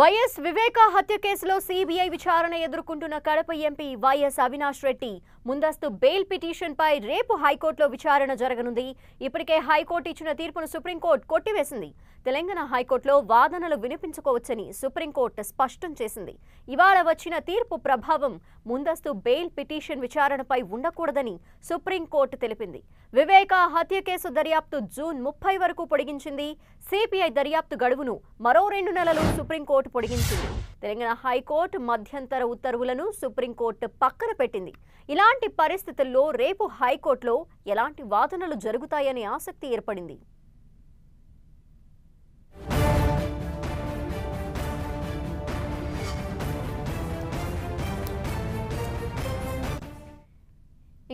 YS వివేక హత్య కేసులో CBI విచారణ ఎదుర్కొంటున్న కడప ఎంపీ వైఎస్ అవినాష్ రెడ్డి ముందస్తు బెయిల్ పిటిషన్పై రేపు హైకోర్టులో విచారణ జరగనుంది. ఇప్పటికే హైకోర్టు ఇచ్చిన తీర్పును సుప్రీంకోర్టు కొట్టివేసింది. తెలంగాణ హైకోర్టులో వాదనలు వినిపించుకోవచ్చని సుప్రీంకోర్టు స్పష్టం చేసింది. ఇవాళ వచ్చిన తీర్పు ప్రభావం ముందస్తు బెయిల్ పిటిషన్ విచారణపై ఉండకూడదని సుప్రీంకోర్టు తెలిపింది. వివేక హత్య కేసు దర్యాప్తు జూన్ 30 వరకు పొడిగించింది. సిబిఐ దర్యాప్తు గడువును మరో 2 నెలలు సుప్రీంకోర్టు పొడిగించింది. తెలంగాణ హైకోర్టు మధ్యంతర ఉత్తర్వులను సుప్రీంకోర్టు పక్కన పెట్టింది. ఇలాంటి పరిస్థితుల్లో రేపు హైకోర్టులో ఎలాంటి వాదనలు జరుగుతాయనే ఆసక్తి ఏర్పడింది.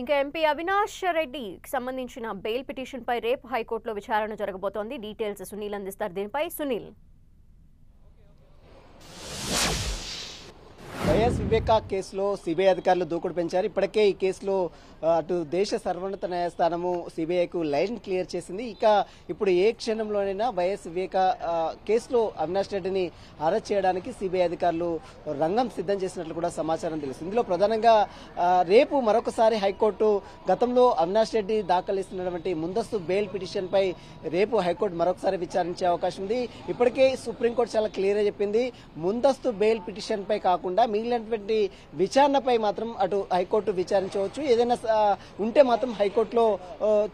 ఇంకా ఎంపీ అవినాష్ రెడ్డికి సంబంధించిన బెయిల్ పిటిషన్ పై రేపు హైకోర్టులో విచారణ జరగబోతోంది. డీటెయిల్స్ సునీల్ అందిస్తారు. దీనిపై సునీల్. వైఎస్ వివేక కేసులో సిబిఐ అధికారులు దూకుడు పెంచారు. ఇప్పటికే ఈ కేసులో అటు దేశ సర్వోన్నత న్యాయస్థానము సిబిఐకు లైన్ క్లియర్ చేసింది. ఇక ఇప్పుడు ఏ క్షణంలోనైనా వైఎస్ వివేక కేసులో అవినాష్ రెడ్డిని అరెస్ట్ చేయడానికి సిబిఐ అధికారులు రంగం సిద్ధం చేసినట్లు కూడా సమాచారం తెలుస్తుంది. ఇందులో ప్రధానంగా రేపు మరొకసారి హైకోర్టు గతంలో అవినాష్ రెడ్డి దాఖలు చేస్తున్నటువంటి ముందస్తు బెయిల్ పిటిషన్ పై రేపు హైకోర్టు మరొకసారి విచారించే అవకాశం ఉంది. ఇప్పటికే సుప్రీంకోర్టు చాలా క్లియర్ గా చెప్పింది, ముందస్తు బెయిల్ పిటిషన్ పై కాకుండా మిగిలినటువంటి విచారణపై మాత్రం అటు హైకోర్టు విచారించవచ్చు. ఏదైనా ఉంటే మాత్రం హైకోర్టులో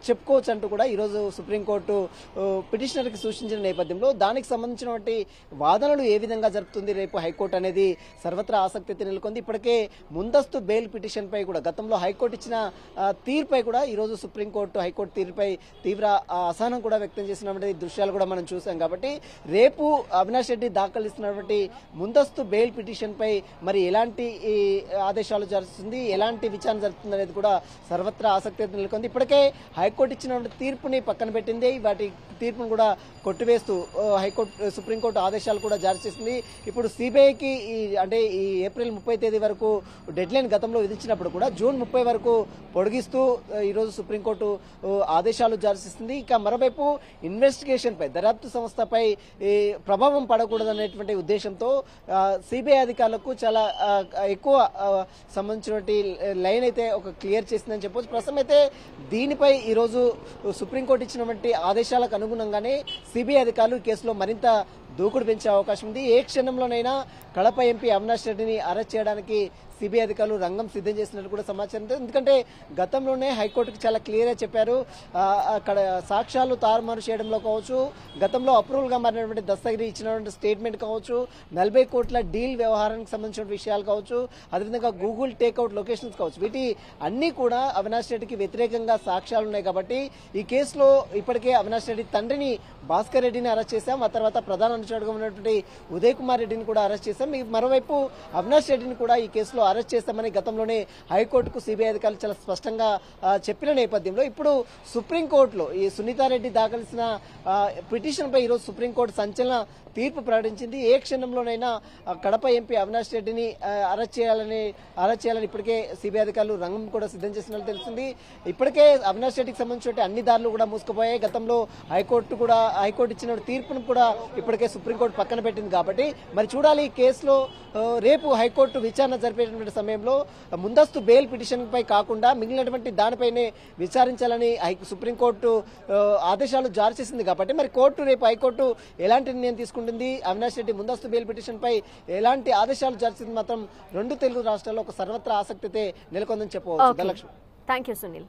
చెప్పుకోవచ్చు అంటూ కూడా ఈరోజు సుప్రీంకోర్టు పిటిషనర్ కి సూచించిన నేపథ్యంలో దానికి సంబంధించినటువంటి వాదనలు ఏ విధంగా జరుపుతుంది రేపు హైకోర్టు అనేది సర్వత్రా ఆసక్తి నెలకొంది. ఇప్పటికే ముందస్తు బెయిల్ పిటిషన్ పై కూడా గతంలో హైకోర్టు ఇచ్చిన తీర్పై కూడా ఈరోజు సుప్రీంకోర్టు హైకోర్టు తీర్పుపై తీవ్ర అసహనం కూడా వ్యక్తం చేసినటువంటి దృశ్యాలు కూడా మనం చూసాం. కాబట్టి రేపు అవినాష్ రెడ్డి దాఖలు ఇస్తున్నటువంటి ముందస్తు బెయిల్ పిటిషన్ పై మరి ఎలాంటి ఆదేశాలు జరుగుతుంది, ఎలాంటి విచారణ జరుగుతుంది అనేది కూడా సర్వత్రా ఆసక్తి నెలకొంది. ఇప్పటికే హైకోర్టు ఇచ్చిన తీర్పుని పక్కన పెట్టింది. వాటి తీర్పును కూడా కొట్టివేస్తూ హైకోర్టు సుప్రీంకోర్టు ఆదేశాలు కూడా జారీ చేసింది. ఇప్పుడు సిబిఐకి అంటే ఈ ఏప్రిల్ 30 తేదీ వరకు డెడ్ లైన్ గతంలో విధించినప్పుడు కూడా జూన్ 30 వరకు పొడిగిస్తూ ఈరోజు సుప్రీంకోర్టు ఆదేశాలు జారీ చేసింది. ఇక మరోవైపు ఇన్వెస్టిగేషన్ పై దర్యాప్తు సంస్థపై ప్రభావం పడకూడదనేటువంటి ఉద్దేశంతో సిబిఐ అధికారులకు చాలా ఎక్కువ సంబంధించినటువంటి లైన్ అయితే ఒక క్లియర్ చేసిందని చెప్పొచ్చు. ప్రస్తుతం అయితే దీనిపై ఈరోజు సుప్రీంకోర్టు ఇచ్చినటువంటి ఆదేశాలకు అనుగుణంగానే సిబిఐ అధికారులు కేసులో మరింత దూకుడు పెంచే అవకాశం ఉంది. ఏ క్షణంలోనైనా కడప ఎంపీ అవినాష్ రెడ్డిని అరెస్ట్ చేయడానికి సిబిఐ అధికారులు రంగం సిద్ధం చేసినట్టు కూడా సమాచారం. ఎందుకంటే గతంలోనే హైకోర్టుకు చాలా క్లియర్ గా చెప్పారు, అక్కడ సాక్ష్యాలు తారుమారు చేయడంలో కావచ్చు, గతంలో అప్రూవల్ గా మారినటువంటి దస్తగిరి ఇచ్చినటువంటి స్టేట్మెంట్ కావచ్చు, 40 కోట్ల డీల్ వ్యవహారానికి సంబంధించిన విషయాలు కావచ్చు, అదేవిధంగా గూగుల్ టేక్అవుట్ లొకేషన్స్ కావచ్చు, వీటి అన్ని కూడా అవినాష్ రెడ్డికి వ్యతిరేకంగా సాక్ష్యాలు ఉన్నాయి. కాబట్టి ఈ కేసులో ఇప్పటికే అవినాష్ రెడ్డి తండ్రిని భాస్కర్ రెడ్డిని అరెస్ట్ చేశాం, ఆ తర్వాత ప్రధాన అనుచరుడుగా ఉన్నటువంటి ఉదయ్ కుమార్ రెడ్డిని కూడా అరెస్ట్ చేశాం. మరోవైపు అవినాష్ రెడ్డిని కూడా ఈ కేసులో అరెస్ట్ చేస్తామని గతంలోనే హైకోర్టుకు సిబిఐ అధికారులు చాలా స్పష్టంగా చెప్పిన నేపథ్యంలో ఇప్పుడు సుప్రీంకోర్టులో ఈ సునీతారెడ్డి దాఖలిసిన పిటిషన్ పై ఈరోజు సుప్రీంకోర్టు సంచలన తీర్పు ప్రకటించింది. ఏ క్షణంలోనైనా కడప ఎంపీ అవినాష్ రెడ్డిని అరెస్ట్ చేయాలని ఇప్పటికే సిబిఐ అధికారులు రంగం కూడా సిద్ధం చేసినట్లు తెలిసింది. ఇప్పటికే అవినాష్ రెడ్డికి సంబంధించిన అన్ని దారులు కూడా మూసుకుపోయాయి. గతంలో హైకోర్టు ఇచ్చిన తీర్పును కూడా ఇప్పటికే సుప్రీంకోర్టు పక్కన పెట్టింది. కాబట్టి మరి చూడాలి ఈ కేసులో రేపు హైకోర్టు విచారణ జరిపేటువంటి సమయంలో ముందస్తు బెయిల్ పిటిషన్ పై కాకుండా మిగిలినటువంటి దానిపైనే విచారించాలని సుప్రీంకోర్టు ఆదేశాలు జారీ చేసింది. కాబట్టి మరి రేపు హైకోర్టు ఎలాంటి నిర్ణయం తీసుకుంటుంది, అవినాష్ రెడ్డి ముందస్తు బెయిల్ పిటిషన్ పై ఎలాంటి ఆదేశాలు జారీ చేసింది మాత్రం 2 తెలుగు రాష్ట్రాల్లో ఒక సర్వత్రా ఆసక్తి నెలకొందని చెప్పవచ్చు. Thank you Sunil.